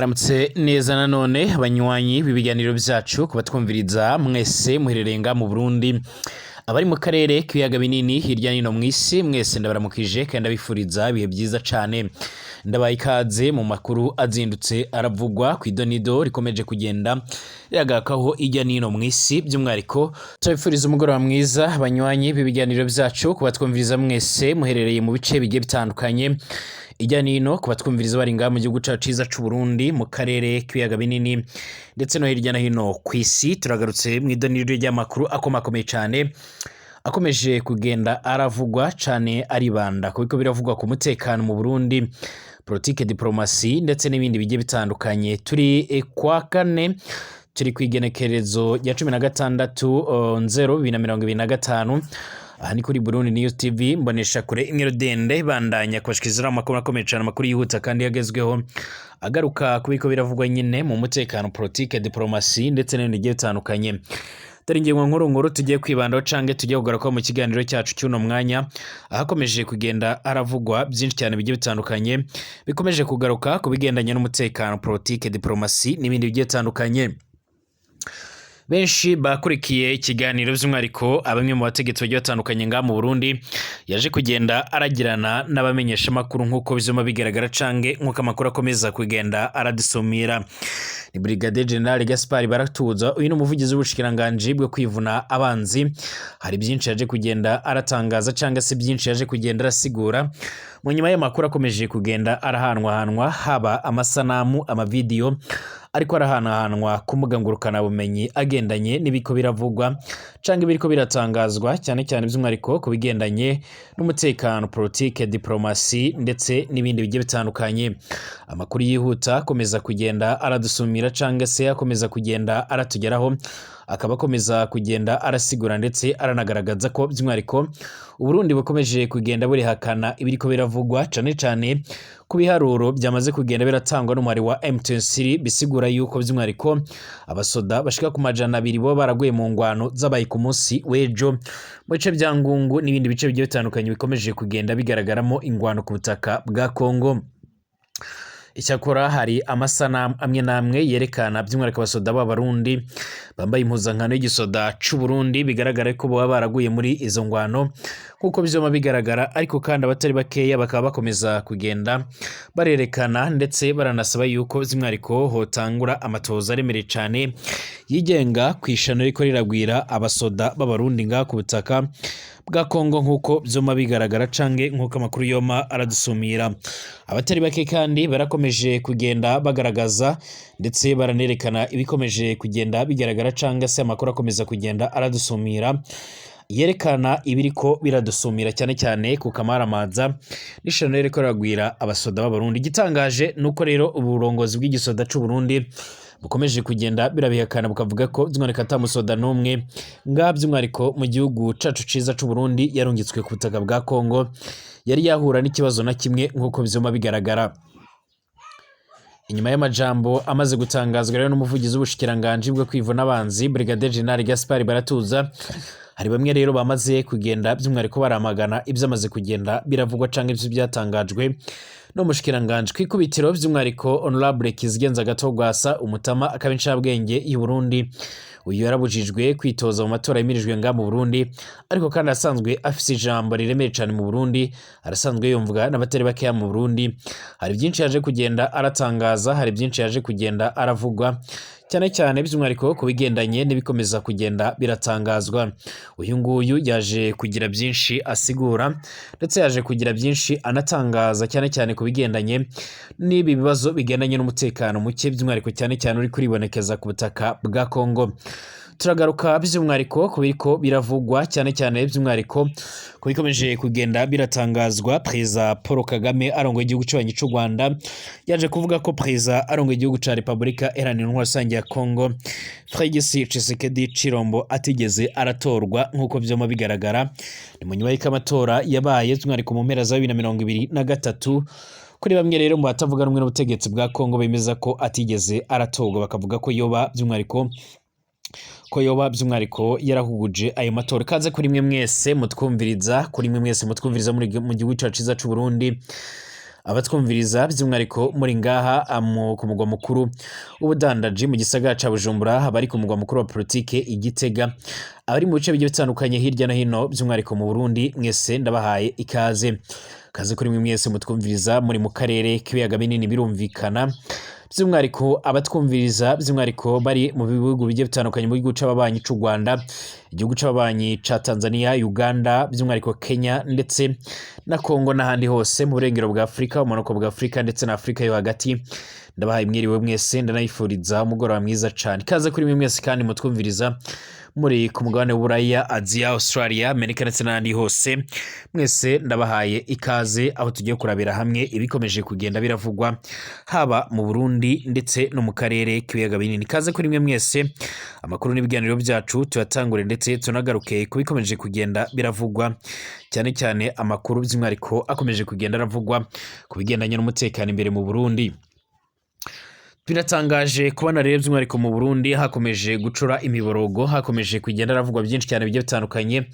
Mwaramutse neza nanone abanywanyi b'ibiganiro byacu kubatwumviriza mwese muhererenga mu Burundi abari mu karere k'ibiyaga binini hirya no hino mw'isi mwese ndabaramukije kandi abifuriza ibihe byiza cane ndabaye ikaze mu makuru azindutse aravugwa ku idonido rikomeje kugenda yagakaho hirya no hino mw'isi by'umwariko tubifuriza umugoroba mwiza abanywanyi b'ibiganiro byacu kubatwumviriza mwese muherereye mu bice bigiye bitandukanye ijya nino kubatwumviriza bari ngaha mu gihugu cacu ciza c'u Burundi mu karere k'ibiyaga binini ndetse no hirya no hino kw'isi turagarutse mu idoniro ry'amakuru akomakomeye cane akomeje kugenda aravugwa cane aribanda kuko biravugwa ku mutekano mu Burundi politique diplomasi ndetse n'ibindi bigiye bitandukanye turi kwa kane turi kwigenekerezo ya 16/0/2025 aha ni kuri Burundi News TV mbonesha kure imwe dende bandanya kubashikizira amakuru akomeye cyane amakuru yihuta kandi yagezweho agaruka kubiko biravugwa nyine mu mutekano politique diplomasi ndetse n'ibindi bigiye bitandukanye dore ingingo nkuru tugiye kwibandaho canke tugiye kugaruka mu kiganiro cyacu cy'uno mwanya ahakomeje kugenda aravugwa byinshi cyane bigiye bitandukanye bikomeje kugaruka ku bigendanye n'umutekano politique diplomasi n'ibindi bigiye bitandukanye. Benshi bakurikiye ikiganiro by'umwariko abamwe mu bategetsi bagiye batandukanye ngaha mu Burundi yaje kugenda aragirana n'abamenyesha makuru nkuko bizoma bigaragara cange nkuko amakuru akomeza kugenda aradusomira. Ni Brigadier General Gaspard Baratuza uyu n'umuvugizi w'ubushikiranganje bwo kwivuna abanzi hari byinshi yaje kugenda aratangaza cange se byinshi yaje kugenda arasigura mu nyuma y'amakuru akomeje kugenda arahanwa haba amasanamu amavideo ariko arahanwa ku mugangurukana bumenyi agendanye n'ibiko biravugwa canke biriko biratangazwa cyane cyane by'umwariko ku bigendanye n'umutekano politique diplomasi ndetse n'ibindi bigiye bitandukanye. Amakuru yihuta akomeza kugenda aradusumira canke se akomeza kugenda aratugeraho akaba akomeza kugenda arasigura ndetse aranagaragaza ko by'umwariko Uburundi bukomeje kugenda burihakana ibiriko biravugwa cane ku biharuro byamaze kugenda biratangwa n'umwari wa M23 bisigura yuko by'umwariko abasoda bashika ku majana 2 bo baraguye mu ngwano zabaye ku munsi w'ejo mu bice bya Ngungu n'ibindi bice bigiye bitandukanye bikomeje kugenda bigaragaramo ingwano ku butaka bwa Kongo. Icyakora hari amasanamu amwe namwe yerekana by'umwariko abasoda b'abarundi bambaye impuzankano y'igisoda c'u Burundi bigaragara ko baba baraguye muri izo ngwano kuko bizoma bigaragara ariko kandi abatari bakeya bakaba bakomeza kugenda barerekana ndetse baranasaba yuko by'umwariko hotangura amatoza aremereye cane yigenga kwishano riko riragwira abasoda b'abarundi ngaha ku butaka bwa Kongo nkuko byoma bigaragara cange nkuko amakuru yoma aradusumira. Abatari bake kandi barakomeje kugenda bagaragaza ndetse baranerekana ibikomeje kugenda bigaragara cange se amakuru akomeza kugenda aradusumira yerekana ibiriko biradusumira cyane ku kamaramaza n'ishano riko riragwira abasoda b'abarundi. Gitangaje nuko rero uburongozi bw'igisoda c'u Burundi bukomeje kugenda birabihakana bukavuga ko by'umwariko atamusoda n'umwe ngaha by'umwariko mu gihugu cacu ciza c'u Burundi yarungitswe ku butaka bwa Kongo yari yahura n'ikibazo na kimwe nkuko bizoma bigaragara. Inyuma y'amajambo amaze gutangazwa rero n'umuvugizi w'ubushikiranganje bwo kwivuna abanzi Brigadier General Gaspard Baratuza hari bamwe rero bamaze kugenda by'umwariko baramagana ibyamaze kugenda biravugwa canke ivyo byatangajwe no mushikiranganje kwikubitiro by'umwariko Honorable Kizigenza Gatogwasa umutama akabincabwenge y'u Burundi uyu yarabujijwe kwitoza mu matora yimirijwe nga mu Burundi ariko kandi asanzwe afise ijambo riremeye cyane mu Burundi arasanzwe yumvwa n'abatari bakeya mu Burundi hari byinshi yaje kugenda aratangaza hari byinshi yaje kugenda aravugwa cyane by'umwariko ku bigendanye n'ibikomeza kugenda biratangazwa. Uyu nguyu yaje kugira byinshi asigura ndetse yaje kugira byinshi anatangaza cyane ku bigendanye n'ibi bibazo bigendanye n'umutekano muke by'umwariko cyane uri kuribonekeza ku butaka bwa Kongo. Turagaruka by'umwariko kubiko biravugwa cyane by'umwariko kubikomeje kugenda biratangazwa. President Paul Kagame arongoye igihugu cy'u Rwanda yaje kuvuga ko President arongoye igihugu ca Republika Iharanira Intwaro Rusange ya Kongo Félix Tshisekedi Chilombo atigeze aratorwa nkuko byoma bigaragara ni mu nyuma y'amatora yabaye by'umwariko mu mpera za 2023 kuri bamwe rero mu batavuga rumwe n'ubutegetsi bwa Kongo bemeza ko atigeze aratorwa bakavuga ko yoba by'umwariko yarahuguje ayo matora. Kaze kuri mwe mwese mutwumviriza mu gihugu cyacu ciza c'u Burundi abatwumviriza by'umwihariko muri ngaha ku mugwa mukuru w'ubudandaji mu gisagara ca Bujumbura, bari ku mugwa mukuru wa politike Igitega, abari mu bice bigiye bitandukanye hirya no hino by'umwihariko mu Burundi, mwese ndabahaye ikaze kuri mwe mwese mutwumviriza muri mu karere k'ibiyaga binini. Birumvikana by'umwihariko abatwumviriza by'umwihariko bari mu bihugu bigiye bitandukanye, mu gihugu c'ababanyi c'u Rwanda, igihugu c'ababanyi ca Tanzania, Uganda, by'umwihariko Kenya ndetse na Kongo n'ahandi hose mu burengero bwa Afrika, umanuko bwa Afrika ndetse na Afrika yo hagati. Ndabahaye mwiriwe mwese, ndanayifuriza umugoroba mwiza cane. Kaze kuri mwe mwese kandi mutwumviriza muri ku mugabane w'Uburaya, Asia, Australia, Amerika ndetse n'ahandi hose, mwese ndabahaye ikaze aho tugiye kurabira hamwe ibikomeje kugenda biravugwa haba mu Burundi ndetse no mu karere k'ibiyaga binini. Kaze kuri mwe mwese, amakuru n'ibiganiro byacu tuyatangure ndetse tunagaruke kubikomeje kugenda biravugwa, cyane cyane amakuru by'umwihariko akomeje kugenda aravugwa ku bigendanye n'umutekano imbere mu Burundi. Biratangaje kubona rero by'umwihariko mu Burundi hakomeje gucura imiborogo, hakomeje kugenda aravugwa byinshi cyane bigiye bitandukanye,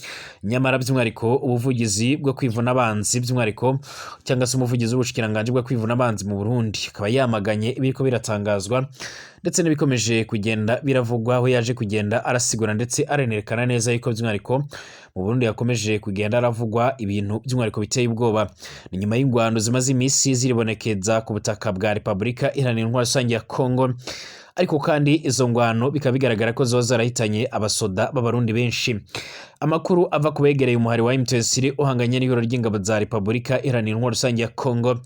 nyamara by'umwihariko ubuvugizi bwo kwivuna abanzi by'umwihariko cyangwa se umuvugizi w'ubushikiranganje bwo kwivuna abanzi mu Burundi akaba yamaganye ibiriko biratangazwa ndetse n'ibikomeje kugenda biravugwa, aho yaje kugenda arasigura ndetse arenerekana neza yuko by'umwihariko mu Burundi yakomeje kugenda aravugwa ibintu by'umwihariko biteye ubwoba. Ni nyuma y'ingwano zimaze imisi ziribonekeza ku butaka bwa Repubulika Iharanira Intwaro Rusange ya Kongo, ariko kandi izo ngwano bikaba bigaragara ko zoza zarahitanye abasoda b'abarundi benshi. Amakuru ava kubegereye umuhari wa M23 uhanganye n'ihuriro ry'ingabo za Repubulika Iharanira Intwaro Rusange ya Kongo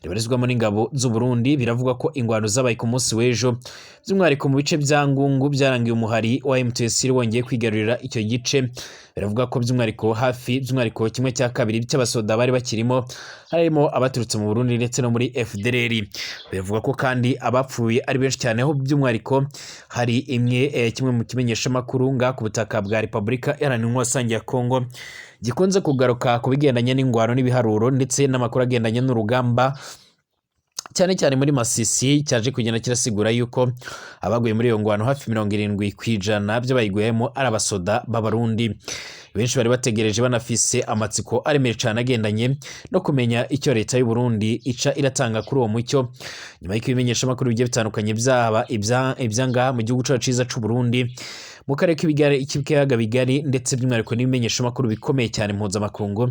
ribarizwamo n'ingabo z'u Burundi biravuga ko ingwano zabaye ku munsi w'ejo, by'umwihariko mu bice bya Ngungu byarangiye umuhari wa M23 wongeye kwigarurira icyo gice. Biravuga ko by'umwihariko hafi by'umwihariko kimwe cya kabiri cy'abasoda bari bakirimo harimo abaturutse mu Burundi ndetse no muri FDLR. Biravuga ko kandi abapfuye ari benshi cyane, aho by'umwihariko hari kimwe mu kimenyesha makuru nga ku butaka bwa Repubulika Iharanira Intwaro Rusange ya Kongo gikunze kugaruka ku bigendanye n'ingwano n'ibiharuro ndetse n'amakuru agendanye n'urugamba, cyane cyane muri Masisi, cyaje kugenda kirasigura yuko abaguye muri iyo ngwano hafi 70% byo bayiguyemo ari abasoda b'abarundi. Benshi bari bategereje banafise amatsiko aremeye cyane agendanye no kumenya icyo leta y'u Burundi ica iratanga kuri uwo mucyo, nyuma y'iko ibimenyesha makuru bigiye bitandukanye byaba ibyanga mu gihugu cyacu ciza c'u Burundi, mu karere k'ibiyaga bigari ndetse by'umwihariko n'ibimenyesha makuru bikomeye cyane mpuzamakungu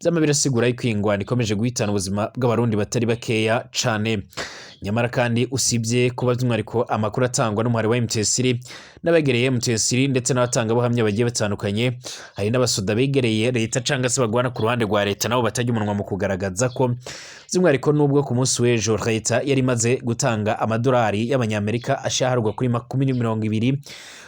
byama birasigura yuko ingwano ikomeje guhitana ubuzima bw'abarundi batari bakeya cane. Nyamara kandi usibye kuba by'umwihariko amakuru atangwa n'umuhari wa M23 n'abegereye M23 ndetse n'abatanga buhamya bagiye batandukanye, hari n'abasoda begereye leta cyangwa se bagwana ku ruhande rwa leta nabo batajya umunwa mu kugaragaza ko by'umwihariko nubwo ku munsi w'ejo leta yari imaze gutanga amadolari y'abanyamerika ashaharwa kuri 20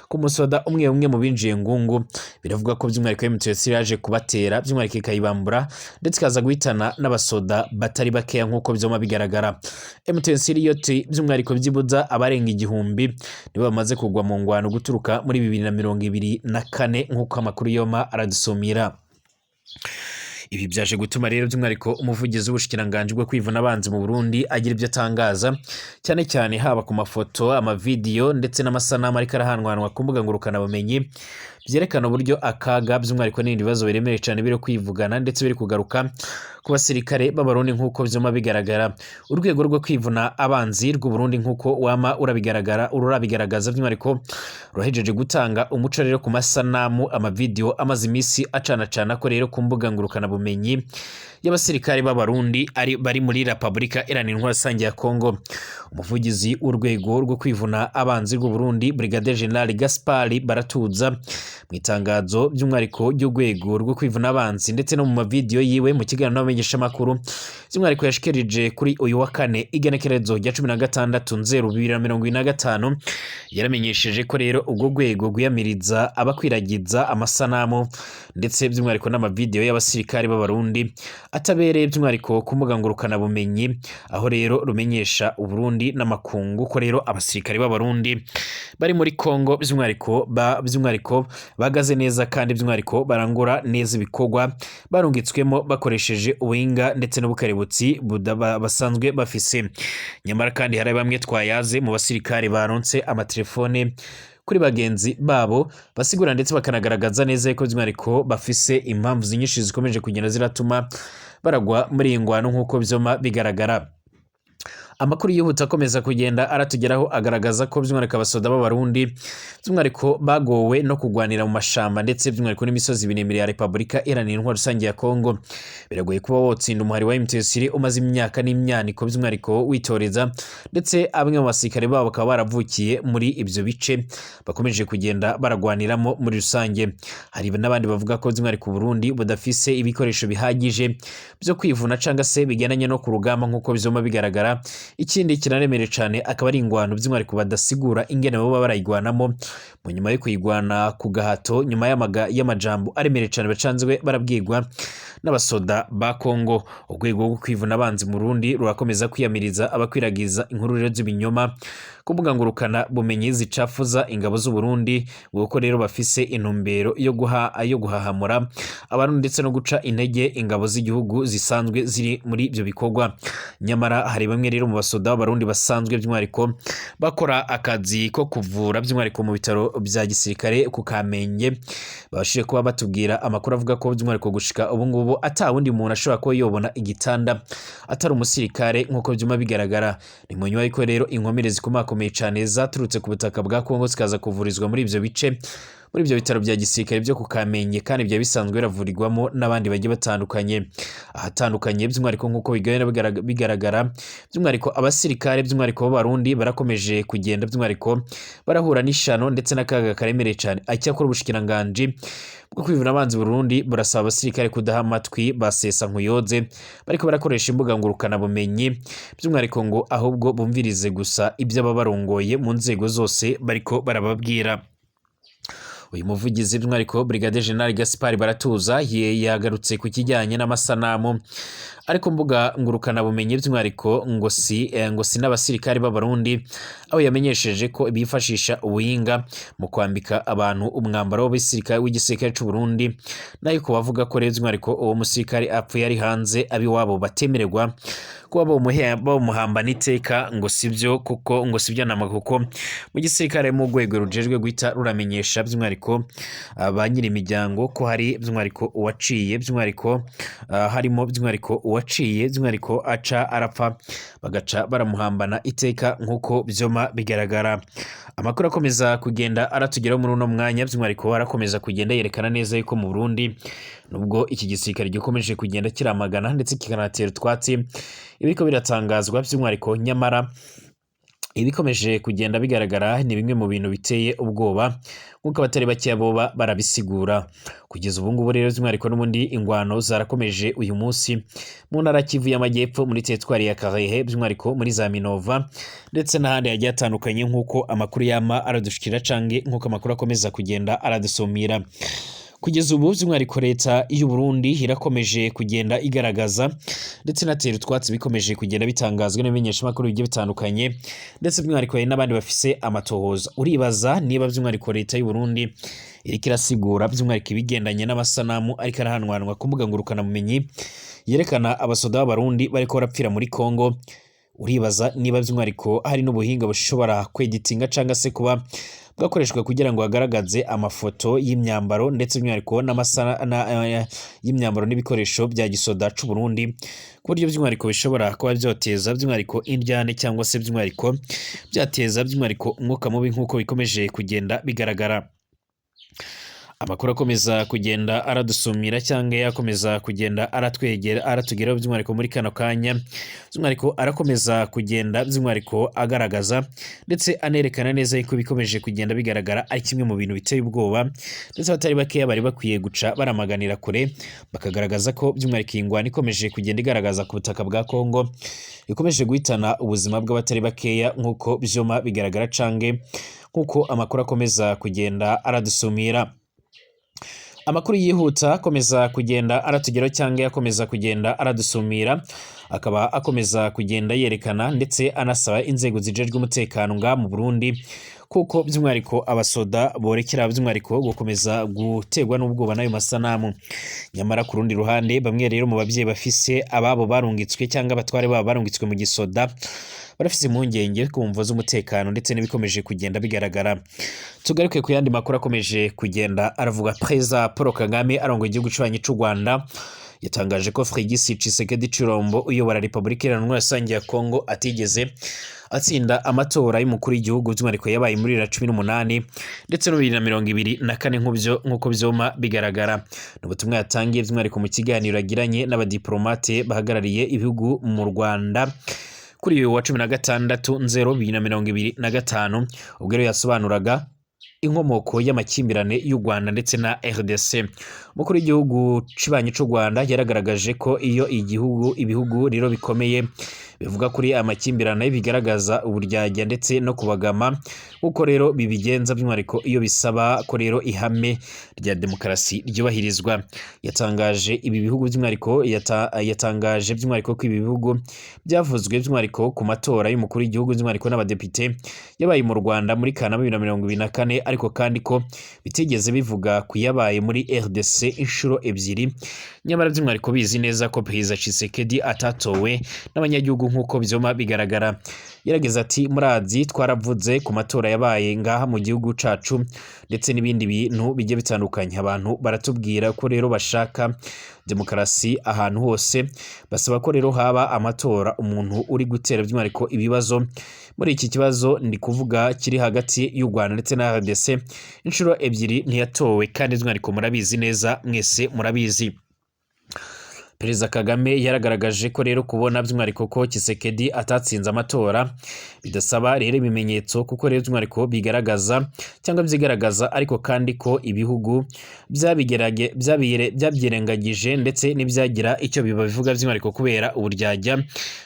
ku musoda umwe mu binjiye Ngungu. Biravuga ko by'umwihariko M23 yaje kubatera by'umwihariko ikayibambura ndetse kaza guhitana n'abasoda batari bakeya nk'uko byoma bigaragara. M23 yoti by'umwihariko byibuza abarenga 1000 nibo bamaze kugwa mu ngwano guturuka muri 2024 nk'uko amakuru yoma aradusumira. Ibi byaje gutuma rero by'umwihariko umuvugizi w'ubushikiranganje bwo kwivuna abanzi mu Burundi agira ibyo atangaza, cyane cyane haba ku mafoto, amavideo ndetse n'amasanamu ariko arahanwanwa ku mbuga ngurukana bumenyi byerekana uburyo akaga by'umwihariko n'ibindi bibazo biremereye cyane biri kwivugana ndetse biri kugaruka ku basirikare b'abarundi nk'uko byoma bigaragara. Urwego rwo kwivuna abanzi rw'u Burundi nk'uko wama urabigaragaza by'umwihariko ruhejeje gutanga umuco rero ku masanamu, amavideo amaze imisi acana ko rero ku mbuga ngurukana bumenyi y'abasirikare b'abarundi bari muri Repubulika Iharanira Intwaro Rusange ya Kongo. Umuvugizi w'urwego rwo kwivuna abanzi rw'u Burundi Brigadier General Gaspard Baratuza mu itangazo by'umwihariko ry'urwego rwo kwivuna abanzi ndetse no mu mavideo yiwe mu kiganiro n'abamenyesha makuru by'umwihariko yashikirije kuri uyu wa kane igenekerezo rya 16/02/2025, yaramenyesheje ko rero ubwo rwego rwiyamiriza abakwiragiza amasanamu ndetse by'umwihariko n'amavideo y'abasirikare b'abarundi atabereye by'umwihariko ku mbuga ngurukana bumenyi, aho rero rumenyesha Uburundi n'amakungu ko rero abasirikare b'abarundi bari muri Kongo by'umwihariko bagaze neza kandi by'umwihariko barangura neza ibikorwa barungitswemo bakoresheje ubuhinga ndetse n'ubukarebutsi basanzwe bafise. Nyamara kandi hari bamwe twayaze mu basirikare baronse amatelefone kuri bagenzi babo, basigura ndetse bakanagaragaza neza ko by'umwihariko bafise impamvu zinyinshi zikomeje kugenda ziratuma baragwa muri iyi ngwano nk'uko vyoma bigaragara. Amakuru yihuta akomeza kugenda aratugeraho agaragaza ko by'umwihariko abasoda b'abarundi by'umwihariko bagowe no kugwanira mu mashamba ndetse by'umwihariko n'imisozi miremire ya Repubulika Iharanira Intwaro Rusange ya Kongo. Biragoye kuba wotsinda umuhari wa M23 umaze imyaka n'imyaniko by'umwihariko witoreza, ndetse abamwe mu basirikare babo bakaba baravukiye muri ibyo bice bakomeje kugenda baragwaniramo muri rusange. Hari n'abandi bavuga ko by'umwihariko Burundi budafise ibikoresho bihagije byo kwivuna cyangwa se bigendanye no ku rugamba nk'uko bizoma bigaragara. Ikindi kiraremereye cyane akaba ari ingwano by'umwihariko badasigura ingene baba barayigwanamo mu nyuma yo kuyigwana ku gahato, nyuma y'amajambo aremereye cyane bacanzwe barabwirwa n'abasoda ba Kongo. Urwego rwo kwivuna abanzi mu Burundi rurakomeza kwiyamiriza abakwiragiza inkuru rero z'ibinyoma ku mbuga ngurukana bumenyi zicafuza ingabo z'u Burundi, kuko rero bafise intumbero yo guhahamura abantu ndetse no guca intege ingabo z'igihugu zisanzwe ziri muri ibyo bikorwa. Nyamara hari bamwe rero mu basoda b'abarundi basanzwe by'umwihariko bakora akazi ko kuvura by'umwihariko mu bitaro bya gisirikare ku Kamenge, babashije kuba batubwira amakuru avuga ko by'umwihariko gushika ubu ngubu ata wundi muntu ashobora kuba yobona igitanda atari umusirikare nk'uko byuma bigaragara. Ni mu nyuma y'uko rero inkomere zikomakomeye cyane zaturutse ku butaka bwa Kongo zikaza kuvurizwa muri ibyo bice, muri ibyo bitaro bya gisirikare byo ku Kamenge, kandi bya bisanzwe biravurirwamo n'abandi bagiye batandukanye ahatandukanye by'umwihariko nk'uko bigaragara. By'umwihariko abasirikare by'umwihariko b'abarundi barakomeje kugenda by'umwihariko barahura n'ishano ndetse n'akaga karemereye cyane. Icyakora ubushikiranganji bwo kwivuna abanzi Burundi burasaba abasirikare kudaha amatwi basesa nkuyoze bariko barakoresha imbuga ngurukana bumenyi, by'umwihariko ngo ahubwo bumvirize gusa ibyo ababarongoye mu nzego zose bariko barababwira. Uyu muvugizi by'umwihariko Brigadier General Gaspard Baratuza yagarutse ku kijyanye n'amasanamu ariko mbuga ngurukana bumenyi by'umwihariko ngo si n'abasirikare b'abarundi, aho yamenyesheje ko bifashisha ubuhinga mu kwambika abantu umwambaro w'igisirikare cy'u Burundi, nayo ko bavuga ko rero by'umwihariko uwo musirikare apfuye ari hanze abiwabo batemererwa kuba bamuhamba n'iteka, ngo sibyo kuko ngo sibyo nama, kuko mu gisirikare mu rwego rujejwe guhita ruramenyesha by'umwihariko ba nyiri imiryango ko hari by'umwihariko uwaciye by'umwihariko harimo by'umwihariko uwaciye by'umwihariko aca arapfa bagaca baramuhambana iteka nk'uko byoma bigaragara. Amakuru akomeza kugenda aratugeraho muri uno mwanya by'umwihariko arakomeza kugenda yerekana neza yuko mu Burundi nubwo iki gisirikare gikomeje kugenda kiramagana ndetse kikanatera utwatsi ibiriko biratangazwa by'umwihariko, nyamara ibikomeje kugenda bigaragara ni bimwe mu bintu biteye ubwoba nk'uko abatari bakeya boba barabisigura. Kugeza ubu ngubu rero by'umwihariko n'ubundi ingwano zarakomeje uyu munsi mu ntara Kivu y'Amajyepfo muri teritwari ya Karehe by'umwihariko muri za Minova ndetse n'ahandi hagiye hatandukanye nk'uko amakuru yama aradushikira canke nk'uko amakuru akomeza kugenda aradusumira. Kugeza ubu by'umwihariko leta y'u Burundi irakomeje kugenda igaragaza ndetse natera utwatsi bikomeje kugenda bitangazwa n'ibimenyeshamakuru bigiye bitandukanye, ndetse by'umwihariko n'abandi bafise amatohoza. Uribaza niba by'umwihariko leta y'u Burundi iriko irasigura by'umwihariko ibigendanye n'amasanamu ariko arahanwanwa ku mbuga ngurukana bumenyi yerekana abasoda b'abarundi bariko barapfira muri Kongo. Uribaza niba by'umwihariko hari n'ubuhinga bushobora kweditinga cyangwa se kuba bwakoreshwa kugira ngo hagaragaze amafoto y'imyambaro ndetse by'umwihariko y'imyambaro n'ibikoresho bya gisoda c'u Burundi, ku buryo by'umwihariko bishobora kuba byoteza by'umwihariko indyane cyangwa se by'umwihariko byateza by'umwihariko umwuka mubi nk'uko bikomeje kugenda bigaragara. Amakuru akomeza kugenda aradusumira cyangwa yakomeza kugenda aratugeraho by'umwihariko muri kano kanya, by'umwihariko arakomeza kugenda by'umwihariko agaragaza ndetse anerekana neza yuko bikomeje kugenda bigaragara ari kimwe mu bintu biteye ubwoba, ndetse abatari bakeya bari bakwiye guca baramaganira kure bakagaragaza ko by'umwihariko ingwano ikomeje kugenda igaragaza ku butaka bwa Kongo ikomeje guhitana ubuzima bw'abatari bakeya nk'uko byoma bigaragara canke nk'uko amakuru akomeza kugenda aradusumira. Amakuru yihuta akomeza kugenda aratugeraho cyangwa yakomeza kugenda aradusumira, akaba akomeza kugenda yerekana ndetse anasaba inzego zijejwe umutekano nga mu Burundi kuko by'umwihariko abasoda borekera by'umwihariko gukomeza gutegwa n'ubwoba n'ayo masanamu. Nyamara ku rundi ruhande bamwe rero mu bavyeyi bafise ababo barungitswe cyangwa abatware babo barungitswe mu gisoda barafise impungenge ku mvo z'umutekano ndetse n'ibikomeje kugenda bigaragara. Tugaruke ku yandi makuru akomeje kugenda aravuga. Perezida Paul Kagame arongoye igihugu cy'ububanyi c'u Rwanda yatangaje ko Félix Tshisekedi Tshilombo uyobora Repubulika Iharanira Rusange ya Kongo atigeze atsinda amatora y'umukuru w'igihugu by'umwihariko yabaye muri 2018 ndetse no 2024 nk'uko vyoma bigaragara. N'ubutumwa yatangiye by'umwihariko mu kiganiro yagiranye n'abadiplomate bahagarariye ibihugu mu Rwanda kuri uyu wa 16/0/2025 ubwo rero yasobanuraga inkomoko y'amakimbirane y'u Rwanda ndetse na RDC. Umukuru w'igihugu cy'ububanyi c'u Rwanda yaragaragaje ko iyo ibihugu rero bikomeye bivuga kuri amakimbirane bigaragaza uburyarya ndetse no kubagama uko rero bibigenza by'umwihariko iyo bisaba ko rero ihame rya demokarasi ryubahirizwa. Yatangaje ibi bihugu by'umwihariko yatangaje by'umwihariko ko ibi bihugu byavuzwe by'umwihariko ku matora y'umukuru w'igihugu by'umwihariko n'abadepite yabaye mu Rwanda muri Kanama 2024 ariko kandi ko bitigeze bivuga kuyabaye muri RDC inshuro ebyiri. Nyamara by'umwihariko bizi neza ko Perezida Tshisekedi atatowe n'abanyagihugu nk'uko byoma bigaragara. Yarageze ati murazi twaravuze ku matora yabaye ngaha mu gihugu cacu ndetse n'ibindi bintu bijye bitandukanye. Abantu baratubwira ko rero bashaka demokarasi ahantu hose, basaba ko rero haba amatora. Umuntu uri gutera by'umwihariko ibibazo muri iki kibazo ndi kuvuga kiri hagati y'u Rwanda ndetse na RDC inshuro ebyiri ntiyatowe kandi by'umwihariko murabizi neza, mwese murabizi. Perezida Kagame yaragaragaje ko rero kubona by'umwihariko ko Tshisekedi atatsinze amatora bidasaba rero ibimenyetso kuko rero by'umwihariko bigaragaza cyangwa byigaragaza ariko kandi ko ibihugu byabyirengagije ndetse n'ibyagira icyo bibavuga by'umwihariko kubera uburyarya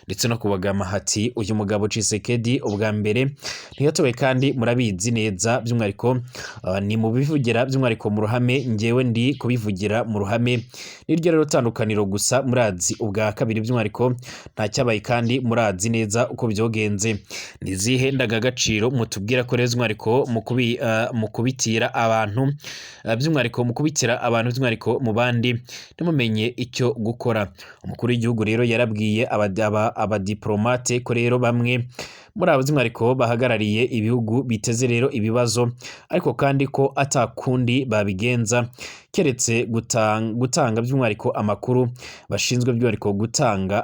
ndetse no kubagama. Hati uyu mugabo Tshisekedi ubwa mbere ntiyatowe kandi murabizi neza by'umwihariko ni mu bivugira by'umwihariko mu ruhame, ngewe ndi kubivugira mu ruhame. Niryo rero tandukaniro gusa murazi. Ubwa kabiri by'umwihariko nta cyabaye kandi murazi neza uko byogenze. Nizihe ndagagaciro mutubwira ko rero by'umwihariko mu kubitira abantu by'umwihariko mu kubitira abantu by'umwihariko mu bandi ntimumenye icyo gukora. Umukuru w'igihugu rero yarabwiye abadiplomate ko rero bamwe muri abo by'umwihariko bahagarariye ibihugu biteze rero ibibazo ariko kandi ko atakundi babigenza keretse gutanga by'umwihariko amakuru bashinzwe by'umwihariko gutanga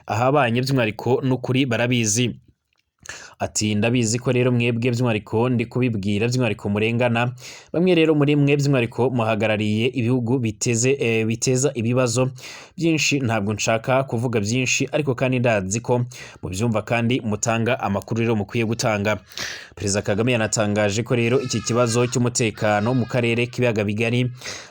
ahabanye by'umwihariko n'ukuri barabizi. Ati ndabizi ko rero mwebwe by'umwihariko ndi kubibwira by'umwihariko murengana. Bamwe rero muri mwe by'umwihariko muhagarariye ibihugu biteza ibibazo byinshi. Ntabwo nshaka kuvuga byinshi ariko kandi ndazi ko mubyumva kandi mutanga amakuru rero mukwiye gutanga. Perezida Kagame yanatangaje ko rero iki kibazo cy'umutekano mu karere k'ibiyaga bigari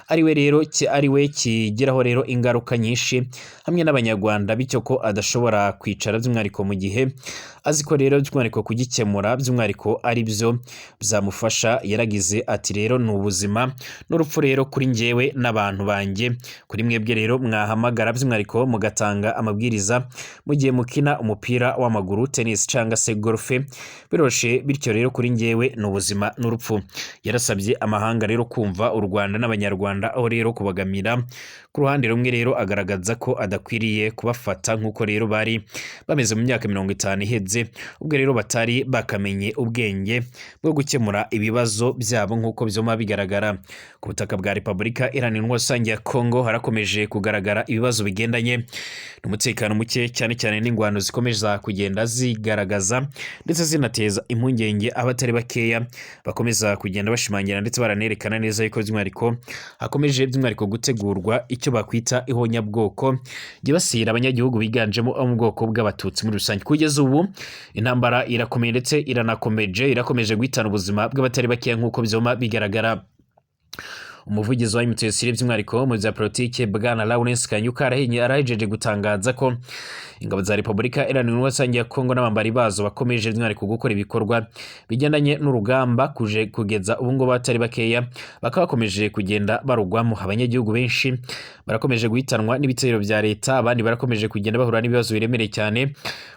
ariwe kigiraho rero ingaruka nyinshi hamwe n'abanyarwanda, bityo ko adashobora kwicara by'umwihariko mu gihe azi ko rero by'umwihariko kugikemura by'umwihariko ari byo bizamufasha. Yaragize ati rero ni ubuzima n'urupfu rero kuri njyewe n'abantu banjye. Kuri mwebwe rero mwahamagara by'umwihariko mugatanga amabwiriza mu gihe mukina umupira w'amaguru, tennis cyangwa se golf biroshe, bityo rero kuri njyewe ni ubuzima n'urupfu. Yarasabye amahanga rero kumva u Rwanda n'abanyarwanda, aho rero kubagamira ku ruhande rumwe rero agaragaza ko adakwiriye kubafata nk'uko rero bari bameze mu myaka 50 iheze, ubwo rero batari bakamenye ubwenge bwo gukemura ibibazo byabo nk'uko byoma bigaragara. Ku butaka bwa Repubulika Iharanira Rusange ya Kongo harakomeje kugaragara ibibazo bigendanye n'umutekano muke, cyane cyane n'ingwano zikomeza kugenda zigaragaza ndetse zinateza impungenge abatari bakeya bakomeza kugenda bashimangira ndetse baranerekana neza yuko by'umwihariko hakomeje by'umwihariko gutegurwa icyo bakwita ihonyabwoko ryibasira abanyagihugu biganjemo mu bwoko bw'abatutsi muri rusange. Kugeza ubu intambara irakomeye ndetse irakomeje guhitana ubuzima bw'abatari bakeya nk'uko byoma bigaragara. umuvugizi wa M23 by'umwihariko mu bya politike bwana Lawrence Kanyuka arahejeje gutangaza ko ingabo za Repubulika Iharanira Demokarasi ya Kongo n'abambari bazo bakomeje by'umwihariko gukora ibikorwa bigendanye n'urugamba kugeza ubu ngo batari bakeya bakaba bakomeje kugenda barugwamo. Abanyagihugu benshi barakomeje guhitanwa n'ibitero bya leta, abandi barakomeje kugenda bahura n'ibibazo biremereye cyane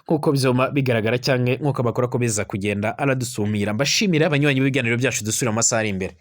nk'uko byoma bigaragara cyane nk'uko bakora komeza kugenda aradusumira. Mbashimira abanywanyi b'ibiganiro byacu dusubira mu masaha ari imbere.